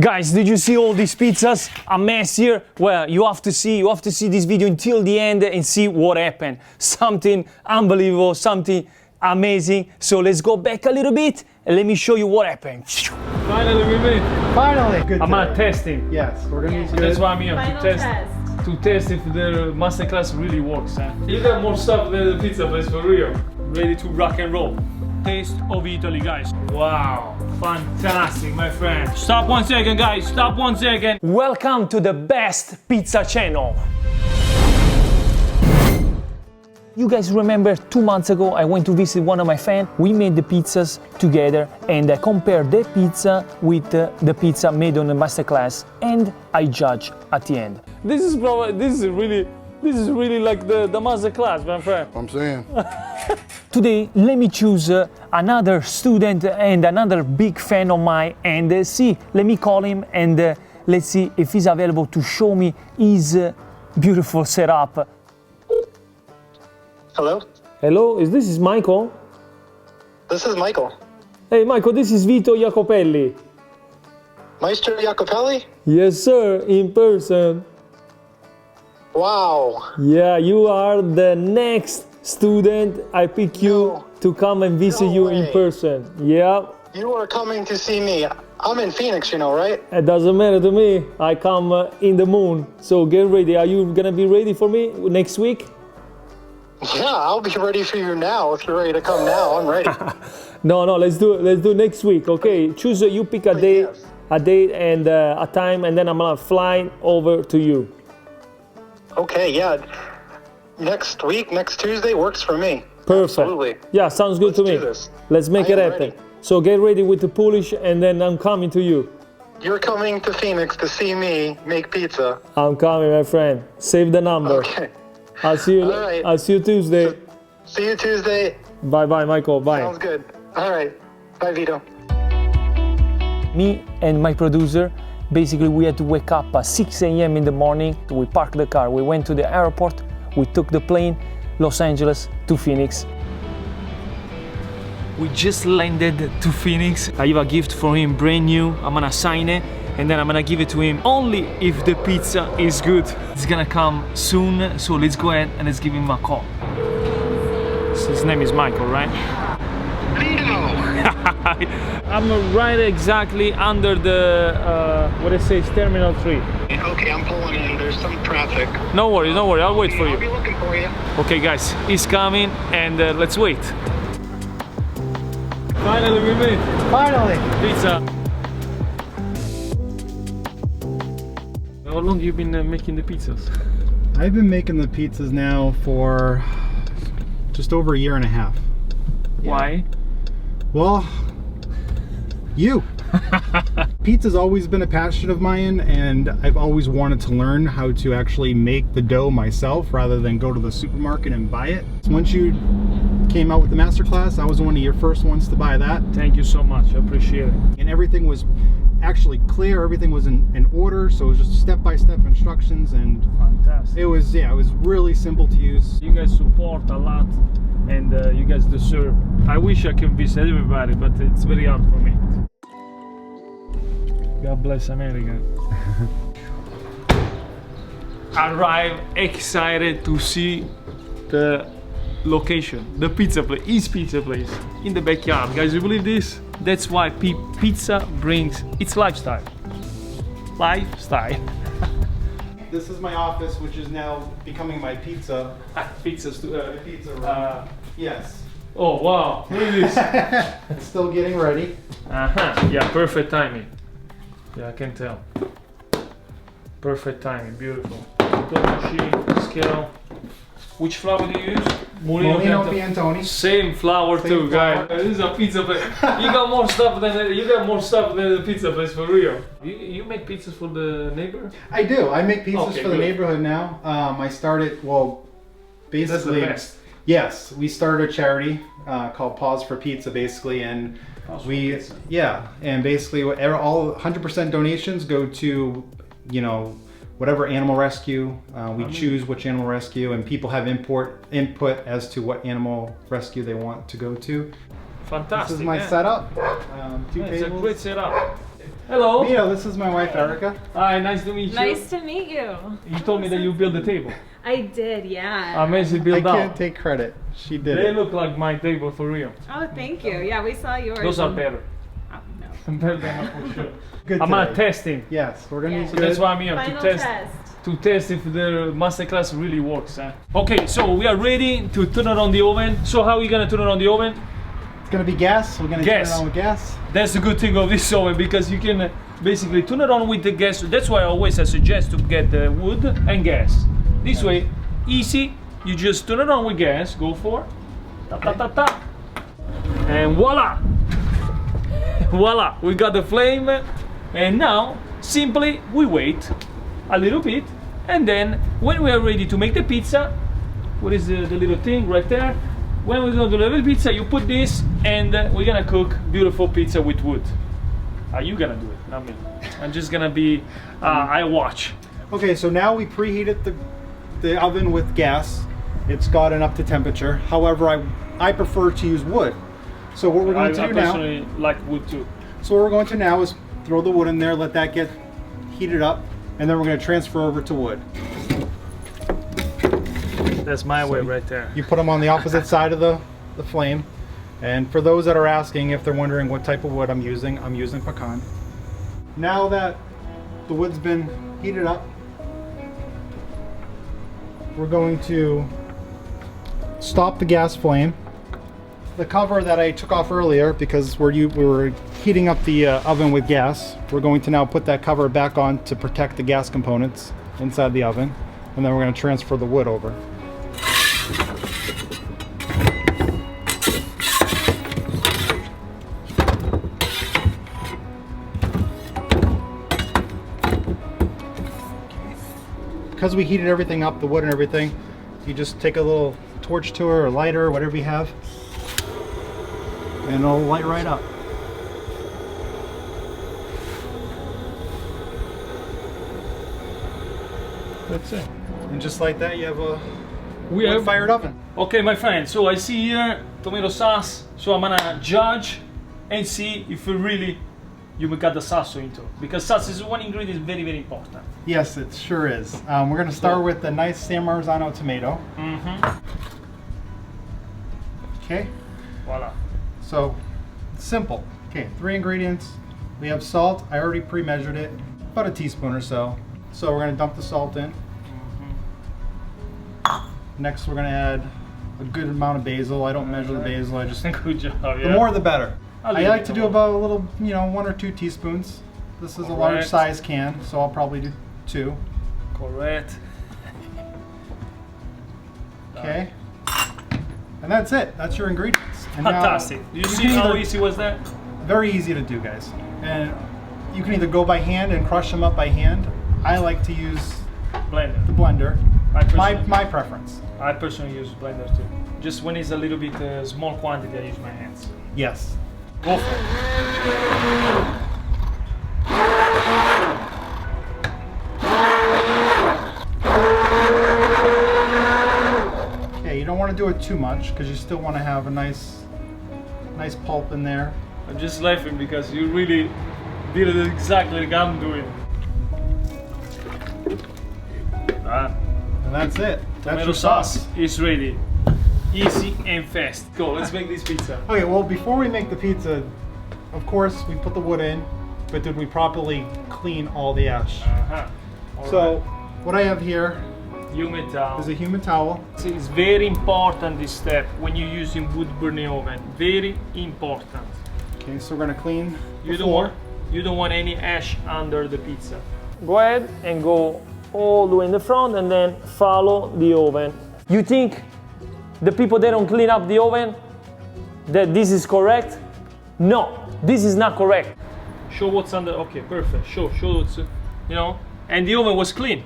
Guys, did you see all these pizzas? A mess here? Well, you have to see this video until the end and see what happened. Something unbelievable, something amazing. So let's go back a little bit and let me show you what happened. Finally we made. Finally. Good. I'm gonna test it. Yes, we're gonna use good. That's why I'm here Final to test. test if the masterclass really works. You got more stuff than the pizza place for real. Ready to rock and roll. Taste of Italy, guys. Wow, fantastic, my friend. Stop 1 second, guys. Stop 1 second. Welcome to the best pizza channel. You guys remember 2 months ago I went to visit one of my fans. We made the pizzas together and I compared the pizza with the pizza made on the masterclass, and I judge at the end. This is really like the masterclass, my friend. I'm saying. Today, let me choose another student and another big fan of mine and let me call him and let's see if he's available to show me his beautiful setup. Hello? Hello, this is Michael? This is Michael. Hey Michael, this is Vito Iacopelli. Maestro Iacopelli? Yes sir, in person. Wow. Yeah, you are the next student. I pick you to come and visit you in person. Yeah. You are coming to see me. I'm in Phoenix, you know, right? It doesn't matter to me. I come in the moon. So get ready. Are you gonna be ready for me next week? Yeah, I'll be ready for you now. If you're ready to come now, I'm ready. No, let's do it. Let's do next week. Okay, choose. You pick a date, and a time, and then I'm gonna fly over to you. Okay, yeah. Next week, next Tuesday works for me. Perfect. Absolutely. Yeah, sounds good to me. Do this. Let's make I it am happen. ready. So get ready with the Polish, and then I'm coming to you. You're coming to Phoenix to see me make pizza. I'm coming, my friend. Save the number. Okay. I'll see you. All right. I'll see you Tuesday. See you Tuesday. Bye, Michael. Bye. Sounds good. All right. Bye, Vito. Me and my producer, basically we had to wake up at 6 a.m. in the morning. We parked the car, we went to the airport, we took the plane, Los Angeles to Phoenix. We just landed to Phoenix. I have a gift for him, brand new. I'm gonna sign it and then I'm gonna give it to him only if the pizza is good. It's gonna come soon, so let's go ahead and let's give him a call. His name is Michael, right? I'm right exactly under the, what it says, Terminal 3. Okay, I'm pulling in. There's some traffic. No worries, I'll wait for I'll be you. looking for you. Okay guys, he's coming and let's wait. Finally we made Finally. pizza. How long have you been making the pizzas? I've been making the pizzas now for just over a year and a half. Why? Well, you. Pizza's always been a passion of mine, and I've always wanted to learn how to actually make the dough myself rather than go to the supermarket and buy it. Once you came out with the masterclass, I was one of your first ones to buy that. Thank you so much, I appreciate it. And everything was actually clear, everything was in order, so it was just step-by-step instructions, and Fantastic. it was really simple to use. You guys support a lot and you guys deserve. I wish I could visit everybody, but it's very hard for me. God bless America. Arrive excited to see the location, the pizza place, his pizza place in the backyard. Guys, you believe this? That's why pizza brings its lifestyle. This is my office, which is now becoming my pizza Pizza room. Yes. Oh wow, look at this. It's still getting ready. Yeah, perfect timing. Yeah, I can tell. Perfect timing, beautiful. Dough machine, scale. Which flour do you use? Molino Piantoni. Same flour too, flour. guys. This is a pizza place. You got more stuff than the pizza place for real. You make pizzas for the neighbor? I do. I make pizzas Okay, for the good. neighborhood now. I started, well, basically. That's the best. Yes, we started a charity called Pause for Pizza, basically, and and basically all 100% donations go to, you know, whatever animal rescue. We choose which animal rescue, and people have input as to what animal rescue they want to go to. Fantastic. This is my man. setup. Two Yeah, it's a tables. great setup. Hello. Vito, this is my wife Erica. Hi, nice to meet you. Nice to meet you. You told me that you built the table. I did, yeah. Amazing I build out. can't take credit. She did They it. look like my table for real. Oh, thank you. Yeah, we saw yours. Those are and- better. Oh, no. Better than mine for sure. Good I'm gonna today. test him. Yes, we're gonna Yeah. use So good. that's why I'm here Final to test. To test if the masterclass really works. Okay, so we are ready to turn it on the oven. So how are you gonna turn it on the oven? It's gonna be gas. We're gonna Gas. turn it on with gas. That's the good thing of this oven because you can basically turn it on with the gas. That's why I suggest to get the wood and gas. This way, easy. You just turn it on with gas. Go for ta ta ta ta, and voila, voila. We got the flame, and now simply we wait a little bit, and then when we are ready to make the pizza, what is the little thing right there? When we're gonna do the little pizza, you put this, and we're gonna cook beautiful pizza with wood. Are you gonna do it? Not me. I'm just gonna be. I watch. Okay, so now we preheated the oven with gas. It's got an up to temperature. However, I prefer to use wood. So what we're going to I do now. personally like wood too. So what we're going to now is throw the wood in there, let that get heated up, and then we're going to transfer over to wood. That's my way right there. You put them on the opposite side of the flame. And for those that are asking if they're wondering what type of wood I'm using pecan. Now that the wood's been heated up, we're going to stop the gas flame. The cover that I took off earlier because we were heating up the oven with gas, we're going to now put that cover back on to protect the gas components inside the oven, and then we're going to transfer the wood over. Because we heated everything up, the wood and everything, you just take a little torch to it or lighter or whatever you have, and it'll light right up. That's it. And just like that, you have a We have. wood-fired oven. Okay, my friend. So I see here tomato sauce. So I'm gonna judge and see if really you got the sauce into, because sauce is one ingredient very very important. Yes, it sure is. We're going to start with the nice San Marzano tomato. Okay, Voila. so simple. Okay, 3 ingredients. We have salt. I already pre-measured it, about a teaspoon or so. So we're going to dump the salt in. Next, we're going to add a good amount of basil. I don't measure the basil. I just Good job. Yeah. the more the better. A I little like bit to do more. about a little, 1 or 2 teaspoons. This is a large Correct. size can, so I'll probably do 2. Correct. Okay. And that's it. That's your ingredients. And now Fantastic. You see can how either- easy was that? Very easy to do, guys. And you can either go by hand and crush them up by hand. I like to use Blender. the blender. I personally, My preference. I personally use blender too. Just when it's a little bit small quantity, I use my hands. Yes. Go for it. Okay, you don't want to do it too much because you still want to have a nice pulp in there. I'm just laughing because you really did it exactly like I'm doing. And that's it. That's Tomato your sauce is ready. Easy and fast. Go, let's make this pizza. Okay, well, before we make the pizza, of course, we put the wood in, but did we properly clean all the ash? So, what I have here Humid towel. is a human towel. It's very important this step when you're using wood burning oven. Very important. Okay, so we're gonna clean You the don't floor. want any ash under the pizza. Go ahead and go all the way in the front and then follow the oven. You think the people that don't clean up the oven that this is correct? No, this is not correct. Show what's under. Okay, perfect. Show what's and the oven was clean.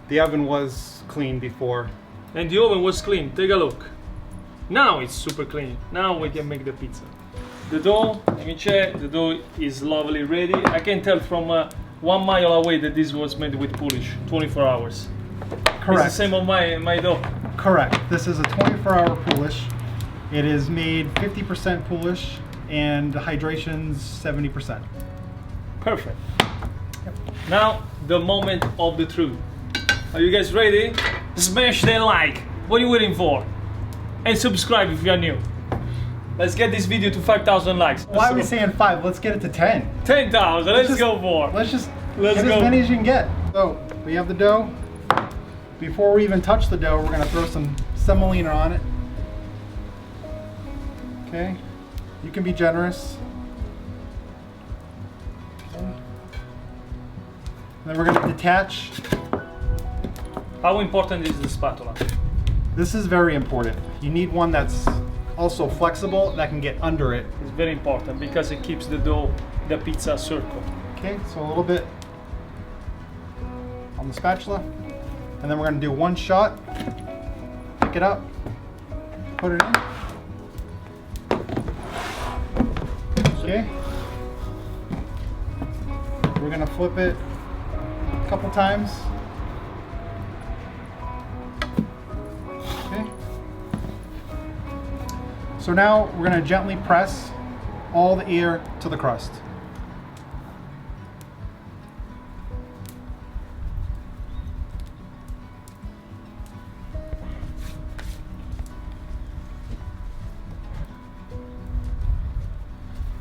The oven was clean before. And the oven was clean. Take a look. Now it's super clean. Now we can make the pizza. The dough, let me check. The dough is lovely ready. I can tell from 1 mile away that this was made with Polish, 24 hours. Correct. It's the same on my dough. Correct. This is a 24-hour Polish. It is made 50% Polish and the hydration's 70%. Perfect. Now, the moment of the truth. Are you guys ready? Smash that like. What are you waiting for? And subscribe if you are new. Let's get this video to 5,000 likes. Why are we saying 5? Let's get it to 10. 10,000, let's go for. Let's get go. as many as you can get. So, we have the dough. Before we even touch the dough, we're gonna throw some semolina on it. Okay, you can be generous. Okay. Then we're gonna detach. How important is the spatula? This is very important. You need one that's also flexible, that can get under it. It's very important because it keeps the dough, the pizza circle. Okay, so a little bit on the spatula. And then we're gonna do one shot. Pick it up, put it in. Okay. We're gonna flip it a couple times. Okay. So now we're gonna gently press all the air to the crust.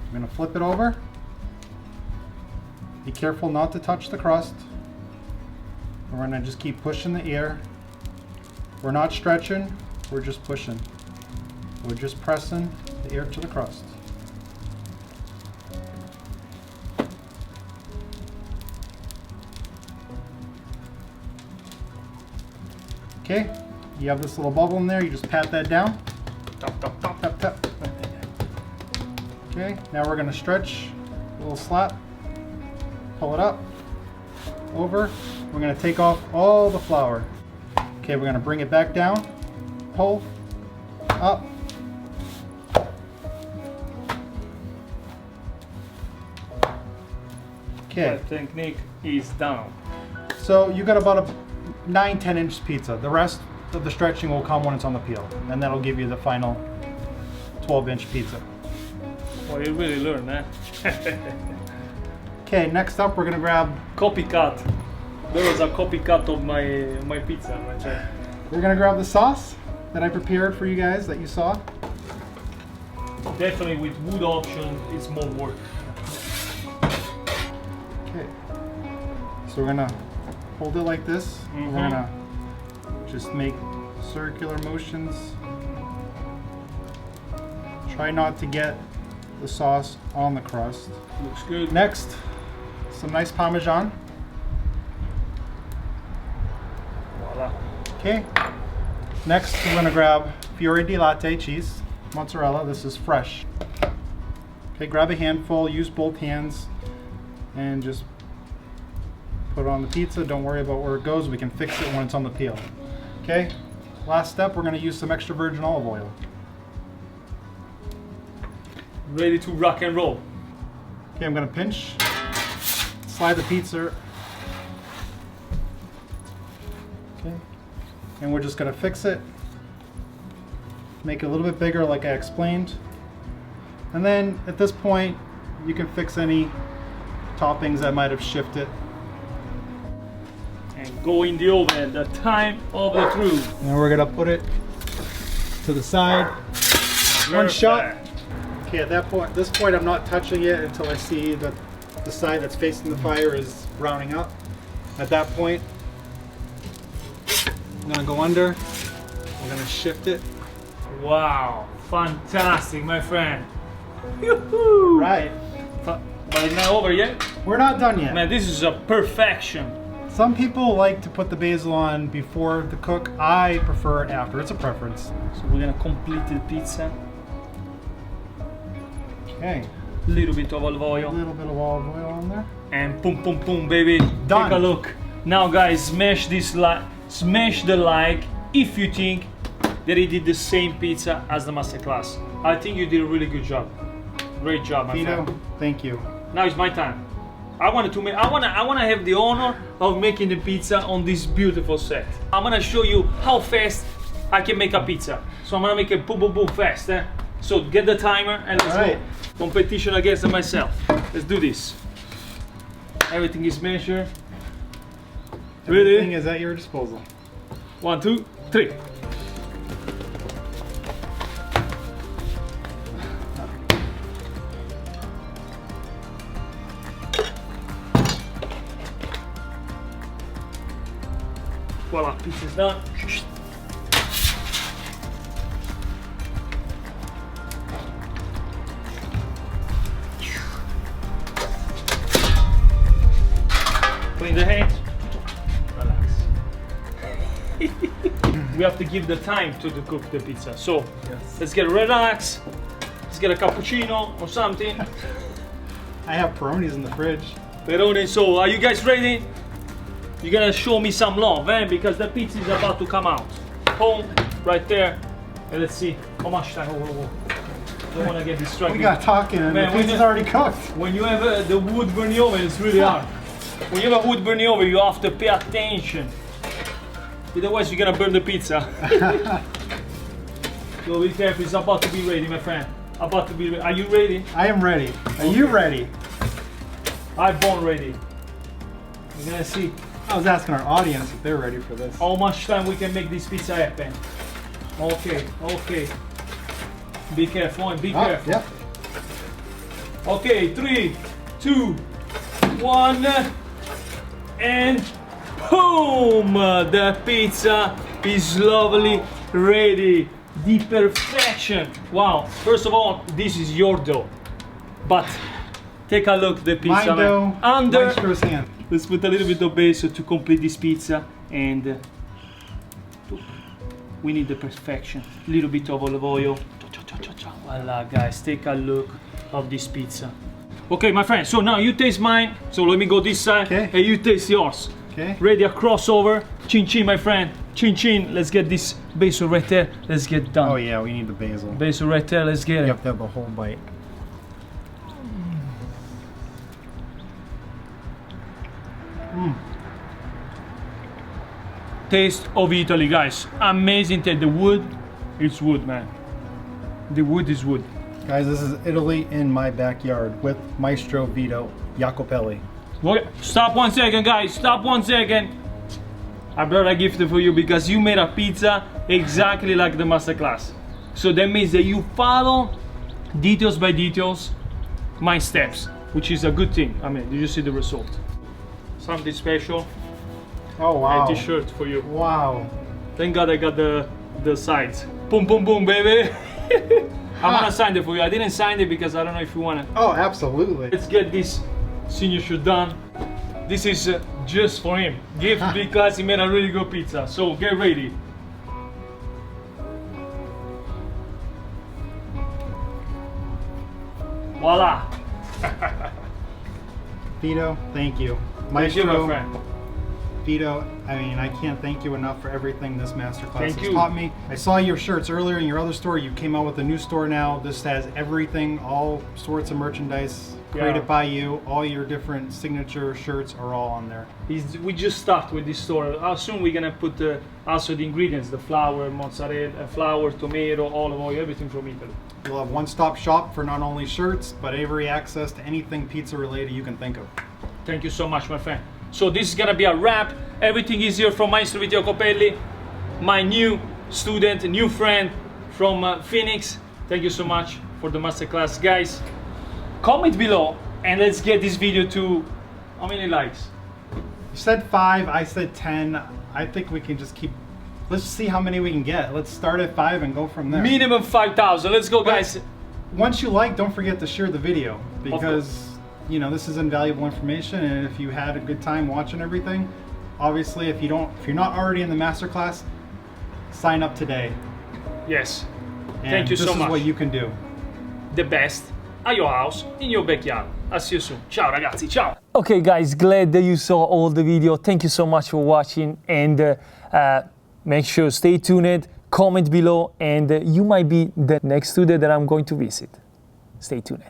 I'm going to flip it over. Be careful not to touch the crust. We're going to just keep pushing the air. We're not stretching, we're just pushing. We're just pressing the air to the crust. Okay, you have this little bubble in there, you just pat that down. Tap, tap, tap, tap, tap. Okay, now we're going to stretch a little slap, pull it up, over. We're going to take off all the flour. Okay, we're going to bring it back down, pull, up. Okay. The technique is down. So you got about a 9-10 inch pizza. The rest of the stretching will come when it's on the peel, and that'll give you the final 12-inch pizza. Well, you really learn, eh? Okay, next up we're gonna grab. Copycat. There was a copycat of my pizza right there. We're gonna grab the sauce that I prepared for you guys that you saw. Definitely with wood option, it's more work. Okay. So we're gonna hold it like this. We're gonna just make circular motions. Try not to get the sauce on the crust. Looks good. Next, some nice Parmesan. Voila. Okay. Next, we're going to grab Fiore di Latte cheese, mozzarella. This is fresh. Okay, grab a handful, use both hands, and just put it on the pizza. Don't worry about where it goes. We can fix it when it's on the peel. Okay. Last step, we're going to use some extra virgin olive oil. Ready to rock and roll. Okay, I'm going to pinch, slide the pizza. Okay. And we're just going to fix it. Make it a little bit bigger like I explained. And then at this point, you can fix any toppings that might have shifted. And go in the oven, the time of the truth. And we're going to put it to the side. One shot. Okay, at this point I'm not touching it until I see that the side that's facing the fire is browning up. At that point, I'm gonna go under. We're gonna shift it. Wow, fantastic, my friend. Yoo-hoo. Right. But it's not over yet? We're not done yet. Man, this is a perfection. Some people like to put the basil on before the cook. I prefer it after. It's a preference. So we're gonna complete the pizza. Okay. Little bit of olive A oil. little bit of olive oil on there. And boom, boom, boom, baby. Done. Take a look. Now, guys, smash the like if you think that he did the same pizza as the masterclass. I think you did a really good job. Great job, my Vito, friend. thank you. Now it's my time. I want to have the honor of making the pizza on this beautiful set. I'm gonna show you how fast I can make a pizza. So I'm gonna make it boom, boom, boom fast. So get the timer and let's All right. go. Competition against myself. Let's do this. Everything is measured. Everything Ready? is at your disposal. 1, 2, 3. Voila, pizza's done. Clean the hands. Relax. We have to give the time to cook the pizza. So let's get relaxed. Let's get a cappuccino or something. I have Peronis in the fridge. Perone, so are you guys ready? You're gonna show me some love, eh? Because the pizza is about to come out. Home, right there. And let's see how much time. Whoa. Don't wanna get distracted. We got talking and Man, the pizza's already cooked. When you have the wood burning over, it's really hard. When you have a wood burning over, you have to pay attention. Otherwise, you're gonna burn the pizza. So be careful, it's about to be ready, my friend. About to be ready. Are you ready? I am ready. Are you ready? I'm born ready. We're gonna see I was asking our audience if they're ready for this. how much time we can make this pizza happen. Okay. Be careful, and be careful. Yep. Okay, 3, 2, 1, and boom! The pizza is lovely, ready. The perfection. Wow. First of all, this is your dough. But take a look at the pizza. My dough, Under. Maestro's hand. Let's put a little bit of base to complete this pizza, and we need the perfection. A little bit of olive oil. Voila, guys, take a look of this pizza. Okay, my friend, so now you taste mine. So let me go this side, Okay. and you taste yours. Okay. Ready, a crossover. Chin chin, my friend. Chin chin. Let's get this basil right there. Let's get done. Oh yeah, we need the basil. Basil right there. Let's get You it. have to have a whole bite. Taste of Italy, guys. Amazing taste. The wood, it's wood, man. The wood is wood. Guys, this is Italy in my backyard with Maestro Vito Iacopelli. Okay, stop 1 second, guys. Stop 1 second. I brought a gift for you because you made a pizza exactly like the masterclass. So that means that you follow details by details my steps, which is a good thing. I mean, did you see the result? Something special. Oh wow. A t-shirt for you. Wow. Thank God I got the sides. Boom, boom, boom, baby. I'm gonna sign it for you. I didn't sign it because I don't know if you wanna. Oh, absolutely. Let's get this signature done. This is just for him. Gift because he made a really good pizza. So get ready. Voila. Vito, thank you. Thank you, my Maestro friend. Vito, I mean, I can't thank you enough for everything this masterclass Thank has you. taught me. I saw your shirts earlier in your other store. You came out with a new store now. This has everything, all sorts of merchandise created Yeah. by you. All your different signature shirts are all on there. We just start with this store. How soon we're gonna put also the ingredients, the flour, mozzarella, flour, tomato, olive oil, everything from Italy. You'll have one-stop shop for not only shirts, but every access to anything pizza related you can think of. Thank you so much, my friend. So this is gonna be a wrap. Everything is here from Maestro Vito Iacopelli, my new student, new friend from Phoenix. Thank you so much for the masterclass, guys. Comment below and let's get this video to how many likes? You said 5, I said 10. I think we can just keep, let's see how many we can get. Let's start at 5 and go from there. Minimum 5,000. Let's go, guys. Once you like, don't forget to share the video because you know this is invaluable information, and if you had a good time watching everything, obviously if you're not already in the masterclass, sign up today. Yes. And Thank you so This much. is what you can do. The best at your house, in your backyard. I'll see you soon. Ciao ragazzi, ciao. Okay guys, glad that you saw all the video. Thank you so much for watching, and make sure stay tuned, comment below, and you might be the next student that I'm going to visit. Stay tuned.